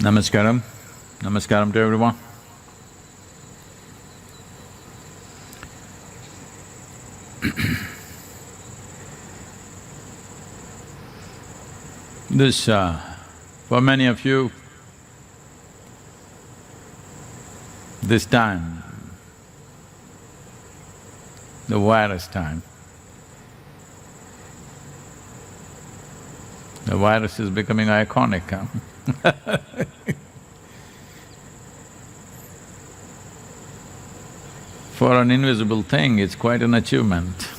Namaskaram. Namaskaram to everyone. For many of you, this time, the virus time, the virus is becoming iconic, huh? For an invisible thing, it's quite an achievement.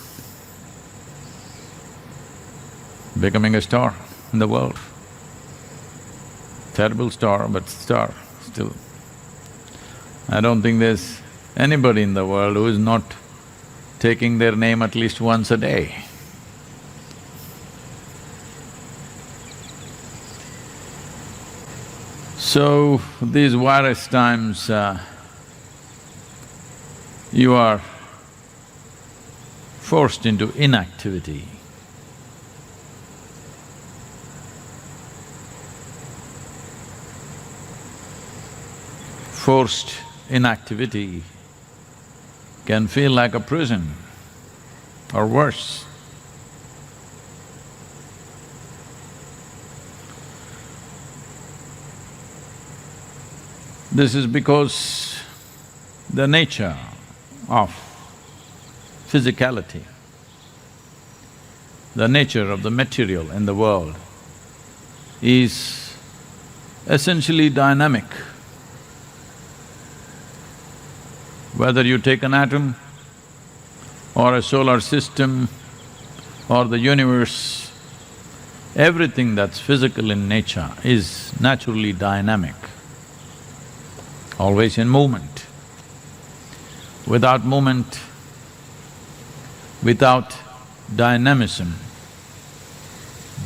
Becoming a star in the world. Terrible star, but star still. I don't think there's anybody in the world who is not taking their name at least once a day. So, these virus times, you are forced into inactivity. Forced inactivity can feel like a prison or worse. This is because the nature of physicality, the nature of the material in the world is essentially dynamic. Whether you take an atom or a solar system or the universe, everything that's physical in nature is naturally dynamic, always in movement. Without movement, without dynamism,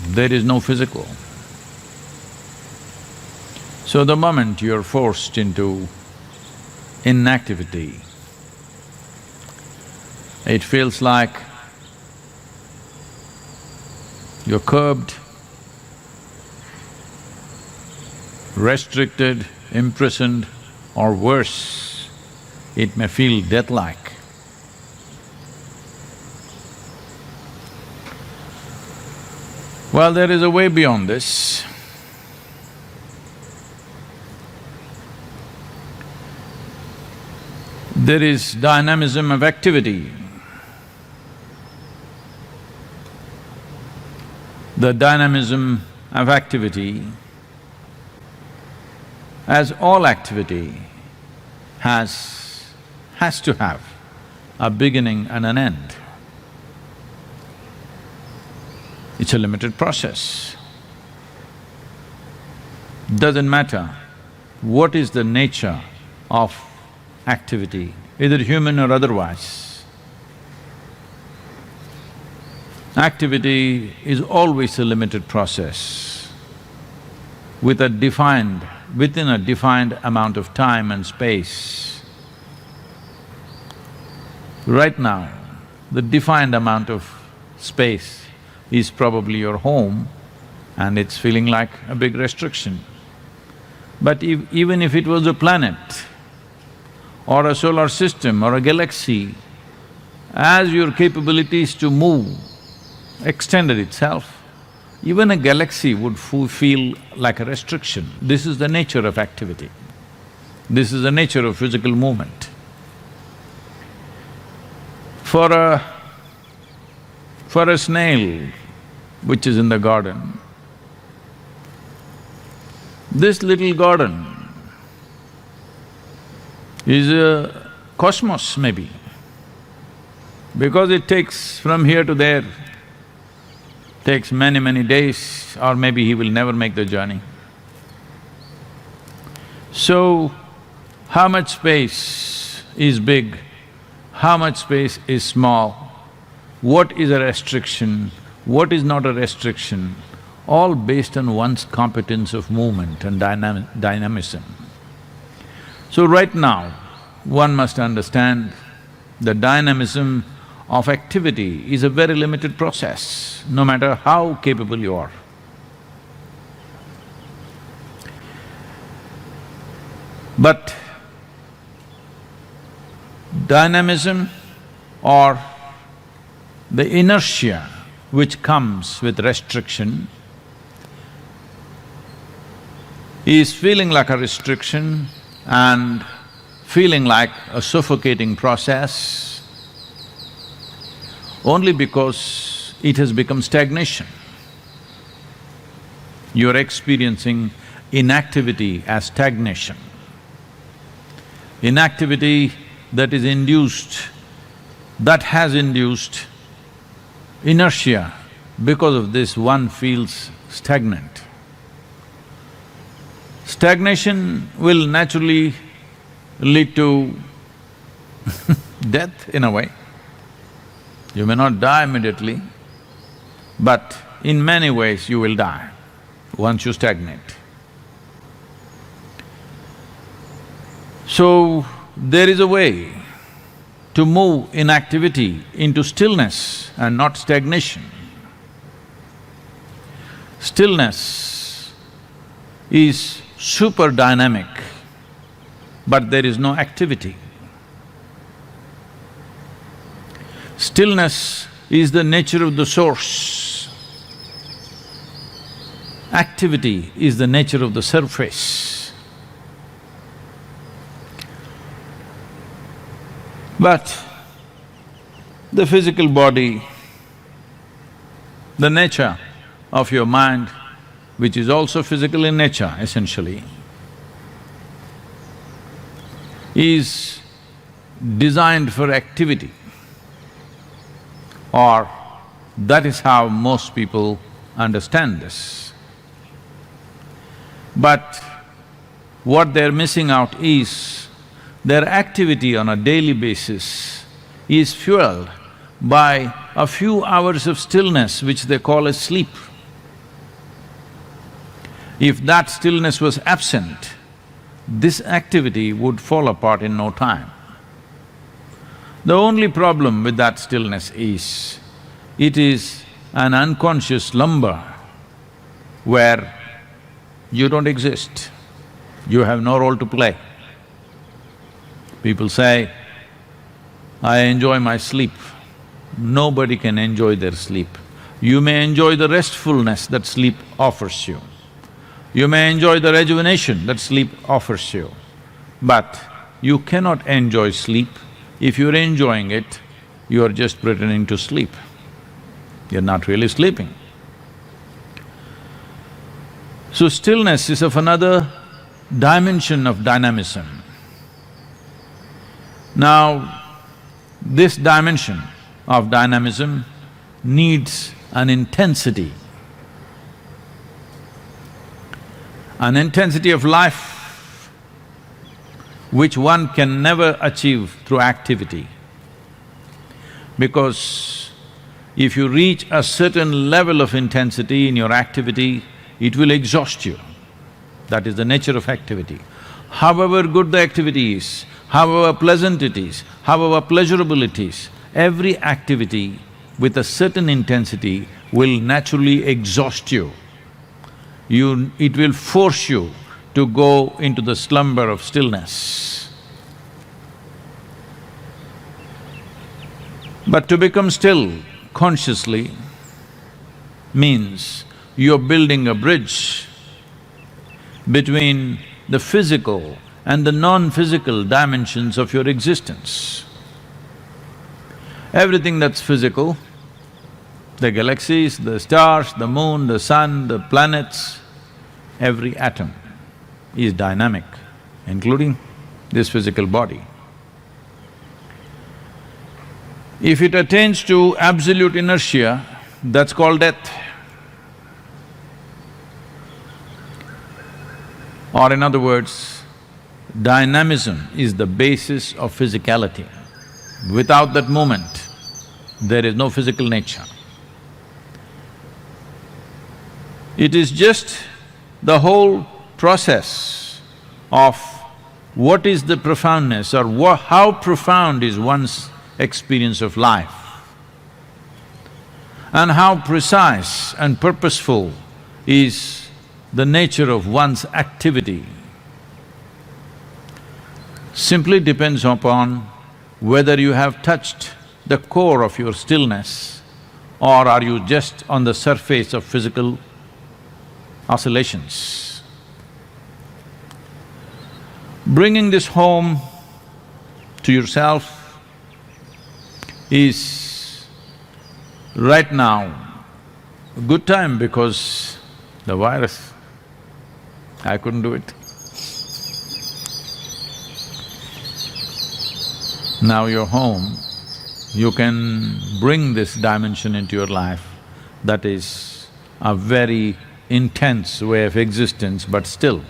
there is no physical. So the moment you're forced into inactivity, it feels like you're curbed, restricted, imprisoned, or worse, it may feel death-like. Well, there is a way beyond this. There is dynamism of activity. The dynamism of activity, as all activity, has to have a beginning and an end. It's a limited process. Doesn't matter what is the nature of activity, either human or otherwise. Activity is always a limited process within a defined amount of time and space. Right now, the defined amount of space is probably your home and it's feeling like a big restriction. But even if it was a planet or a solar system or a galaxy, as your capabilities to move extended itself, even a galaxy would feel like a restriction. This is the nature of activity. This is the nature of physical movement. For a snail which is in the garden, this little garden is a cosmos maybe, because it takes from here to there, takes many days, or maybe he will never make the journey. So, how much space is big, how much space is small, what is a restriction, what is not a restriction, all based on one's competence of movement and dynamism. So right now, one must understand the dynamism of activity is a very limited process, no matter how capable you are. But dynamism or the inertia which comes with restriction is feeling like a restriction and feeling like a suffocating process only because it has become stagnation. You're experiencing inactivity as stagnation. Inactivity that is induced, that has induced inertia. Because of this, one feels stagnant. Stagnation will naturally lead to death in a way. You may not die immediately, but in many ways you will die once you stagnate. So, there is a way to move inactivity into stillness and not stagnation. Stillness is super dynamic, but there is no activity. Stillness is the nature of the source. Activity is the nature of the surface. But the physical body, the nature of your mind, which is also physical in nature essentially, is designed for activity, or that is how most people understand this. But what they're missing out is their activity on a daily basis is fueled by a few hours of stillness which they call as sleep. If that stillness was absent, this activity would fall apart in no time. The only problem with that stillness is, it is an unconscious slumber where you don't exist, you have no role to play. People say, I enjoy my sleep. Nobody can enjoy their sleep. You may enjoy the restfulness that sleep offers you. You may enjoy the rejuvenation that sleep offers you, but you cannot enjoy sleep. If you're enjoying it, you're just pretending to sleep. You're not really sleeping. So stillness is of another dimension of dynamism. Now, this dimension of dynamism needs an intensity of life which one can never achieve through activity. Because if you reach a certain level of intensity in your activity, it will exhaust you. That is the nature of activity. However good the activity is, however pleasant it is, however pleasurable it is, every activity with a certain intensity will naturally exhaust you. It will force you to go into the slumber of stillness. But to become still consciously means you're building a bridge between the physical and the non-physical dimensions of your existence. Everything that's physical, the galaxies, the stars, the moon, the sun, the planets, every atom is dynamic, including this physical body. If it attains to absolute inertia, that's called death. Or in other words, dynamism is the basis of physicality. Without that movement, there is no physical nature. It is just the whole process of what is the profoundness or how profound is one's experience of life, and how precise and purposeful is the nature of one's activity. simply depends upon whether you have touched the core of your stillness or are you just on the surface of physical oscillations. Bringing this home to yourself is right now a good time because the virus, I couldn't do it. Now you're home, you can bring this dimension into your life. That is a very intense way of existence, but still.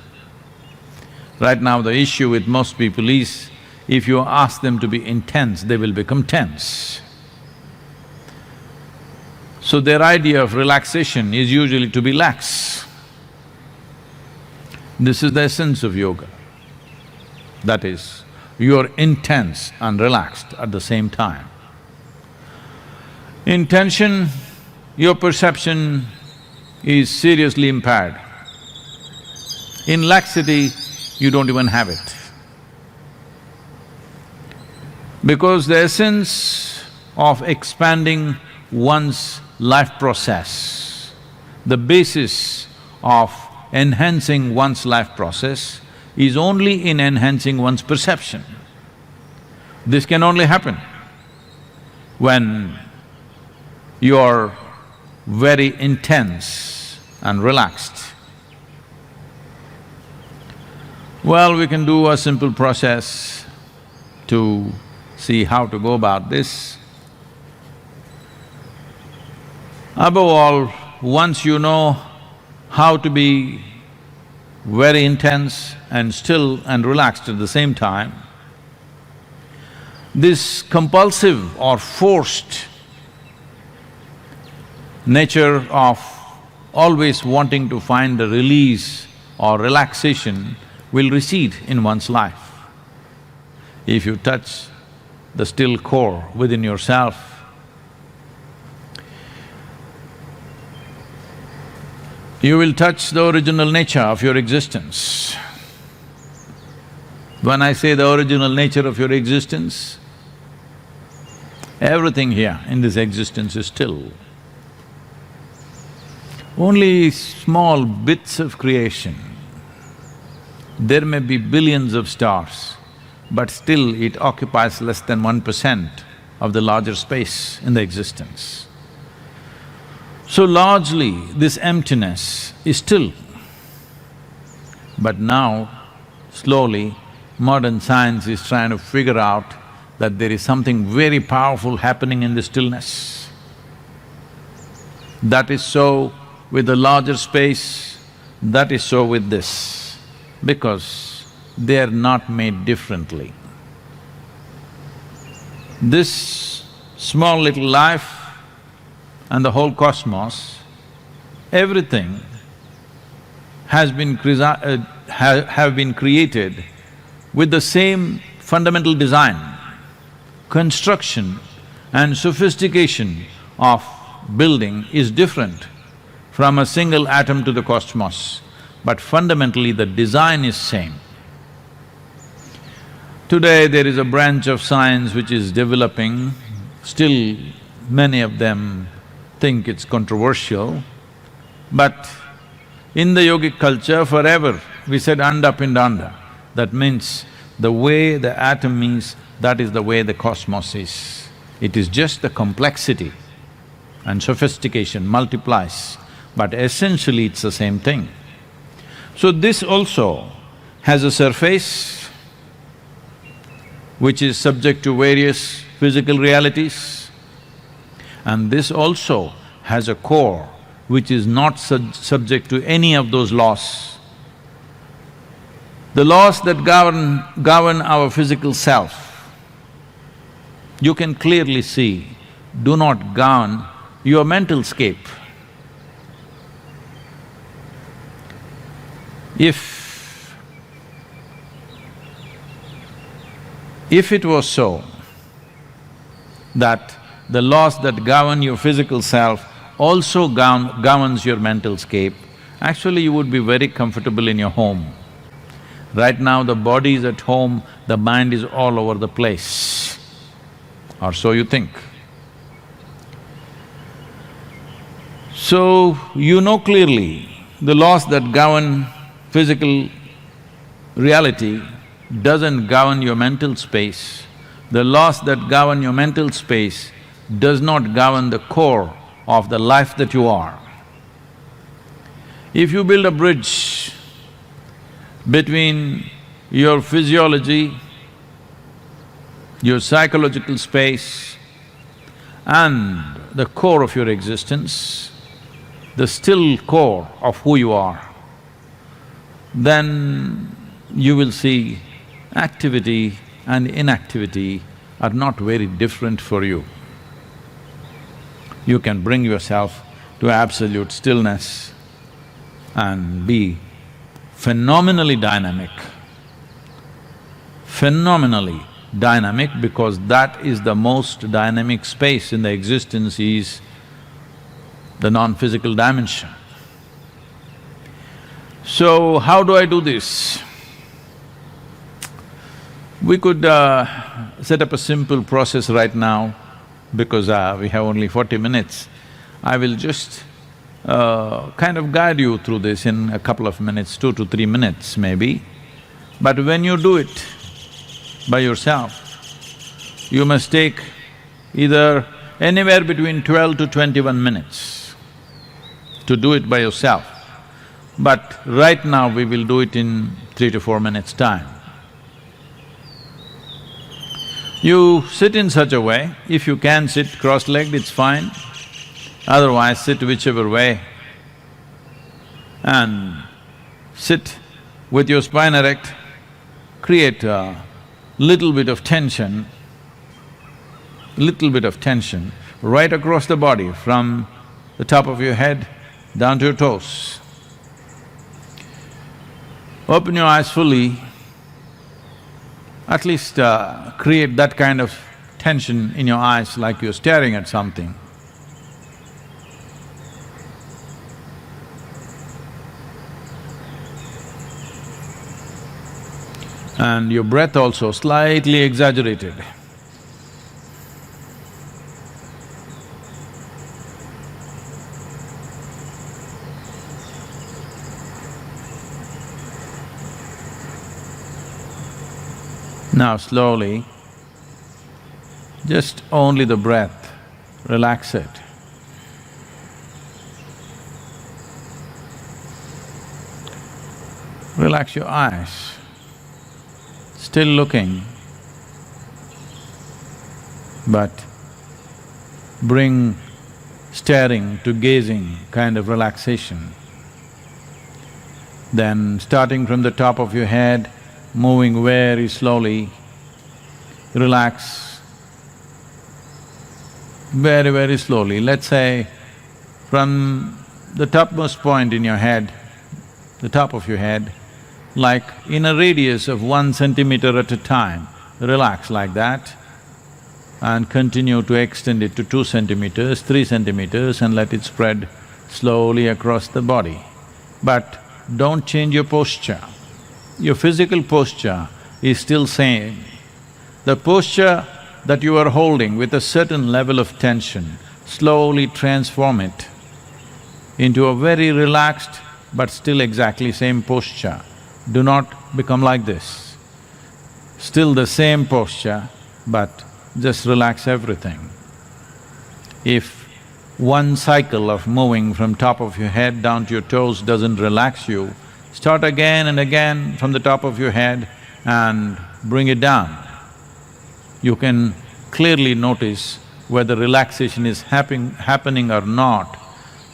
Right now the issue with most people is, if you ask them to be intense, they will become tense. So their idea of relaxation is usually to be lax. This is the essence of yoga. That is, you're intense and relaxed at the same time. In tension, your perception is seriously impaired. In laxity, you don't even have it. Because the essence of expanding one's life process, the basis of enhancing one's life process is only in enhancing one's perception. This can only happen when you're very intense and relaxed. Well, we can do a simple process to see how to go about this. Above all, once you know how to be very intense and still and relaxed at the same time, this compulsive or forced nature of always wanting to find a release or relaxation will recede in one's life. If you touch the still core within yourself, you will touch the original nature of your existence. When I say the original nature of your existence, everything here in this existence is still. Only small bits of creation. There may be billions of stars, but still it occupies less than 1% of the larger space in the existence. So largely, this emptiness is still. But now, slowly, modern science is trying to figure out that there is something very powerful happening in the stillness. That is so with the larger space, that is so with this, because they are not made differently. This small little life and the whole cosmos, everything has been have been created with the same fundamental design. Construction and sophistication of building is different from a single atom to the cosmos, but fundamentally the design is same. Today there is a branch of science which is developing, still many of them think it's controversial, but in the yogic culture forever we said anda pindanda. That means the way the atom is, that is the way the cosmos is. It is just the complexity and sophistication multiplies, but essentially it's the same thing. So this also has a surface which is subject to various physical realities, and this also has a core which is not subject to any of those laws. The laws that govern our physical self, you can clearly see, do not govern your mental scape. If it was so that the laws that govern your physical self also governs your mental scape, actually you would be very comfortable in your home. Right now the body is at home, the mind is all over the place, or so you think. So, you know clearly the laws that govern physical reality doesn't govern your mental space. The laws that govern your mental space does not govern the core of the life that you are. If you build a bridge between your physiology, your psychological space and the core of your existence, the still core of who you are, then you will see activity and inactivity are not very different for you. You can bring yourself to absolute stillness and be phenomenally dynamic. Phenomenally dynamic, because that is the most dynamic space in the existence is the non-physical dimension. So, how do I do this? We could set up a simple process right now, because we have only 40 minutes. I will just kind of guide you through this in a couple of minutes, 2 to 3 minutes maybe. But when you do it by yourself, you must take either anywhere between 12 to 21 minutes to do it by yourself. But right now we will do it in 3 to 4 minutes' time. You sit in such a way, if you can sit cross-legged, it's fine. Otherwise, sit whichever way and sit with your spine erect, create a little bit of tension right across the body from the top of your head down to your toes. Open your eyes fully, at least create that kind of tension in your eyes like you're staring at something. And your breath also slightly exaggerated. Now slowly, just only the breath, relax it. Relax your eyes, still looking, but bring staring to gazing kind of relaxation. Then starting from the top of your head, moving very slowly, relax very, very slowly. Let's say from the topmost point in your head, the top of your head, like in a radius of 1 centimeter at a time, relax like that and continue to extend it to 2 centimeters, 3 centimeters and let it spread slowly across the body. But don't change your posture. Your physical posture is still same. The posture that you are holding with a certain level of tension, slowly transform it into a very relaxed but still exactly same posture. Do not become like this. Still the same posture, but just relax everything. If one cycle of moving from top of your head down to your toes doesn't relax you, start again and again from the top of your head and bring it down. You can clearly notice whether relaxation is happening or not,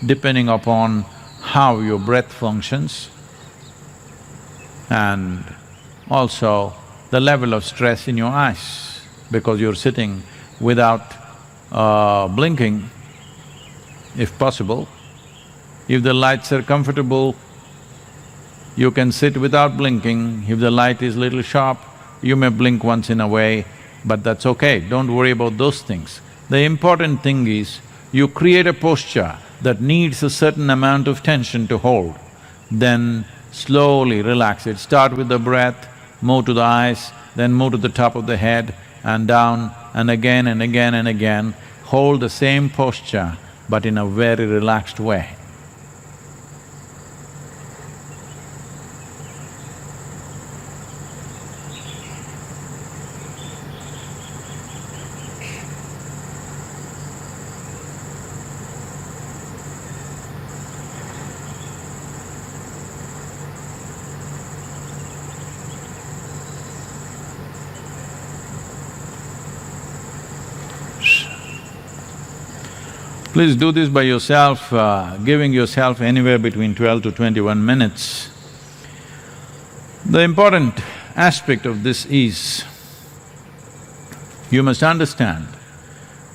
depending upon how your breath functions and also the level of stress in your eyes, because you're sitting without blinking, if possible. If the lights are comfortable, you can sit without blinking. If the light is little sharp, you may blink once in a way, but that's okay, don't worry about those things. The important thing is, you create a posture that needs a certain amount of tension to hold, then slowly relax it. Start with the breath, move to the eyes, then move to the top of the head and down and again and again and again. Hold the same posture but in a very relaxed way. Please do this by yourself, giving yourself anywhere between 12 to 21 minutes. The important aspect of this is, you must understand,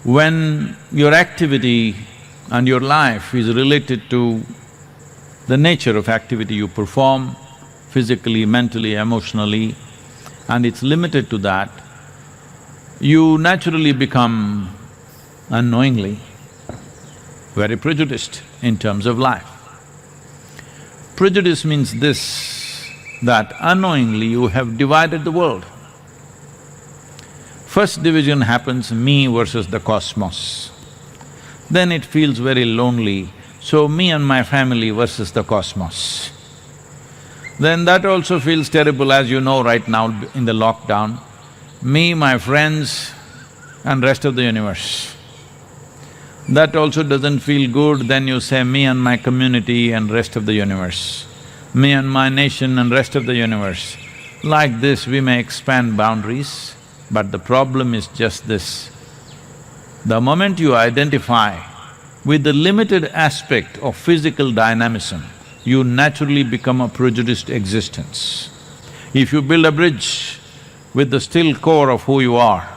when your activity and your life is related to the nature of activity you perform, physically, mentally, emotionally, and it's limited to that, you naturally become, unknowingly, very prejudiced in terms of life. Prejudice means this, that unknowingly you have divided the world. First division happens, me versus the cosmos. Then it feels very lonely, so me and my family versus the cosmos. Then that also feels terrible, as you know right now in the lockdown, me, my friends and rest of the universe. That also doesn't feel good, then you say me and my community and rest of the universe, me and my nation and rest of the universe. Like this we may expand boundaries, but the problem is just this. The moment you identify with the limited aspect of physical dynamism, you naturally become a prejudiced existence. If you build a bridge with the still core of who you are,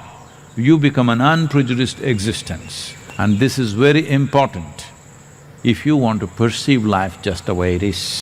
you become an unprejudiced existence. And this is very important if you want to perceive life just the way it is.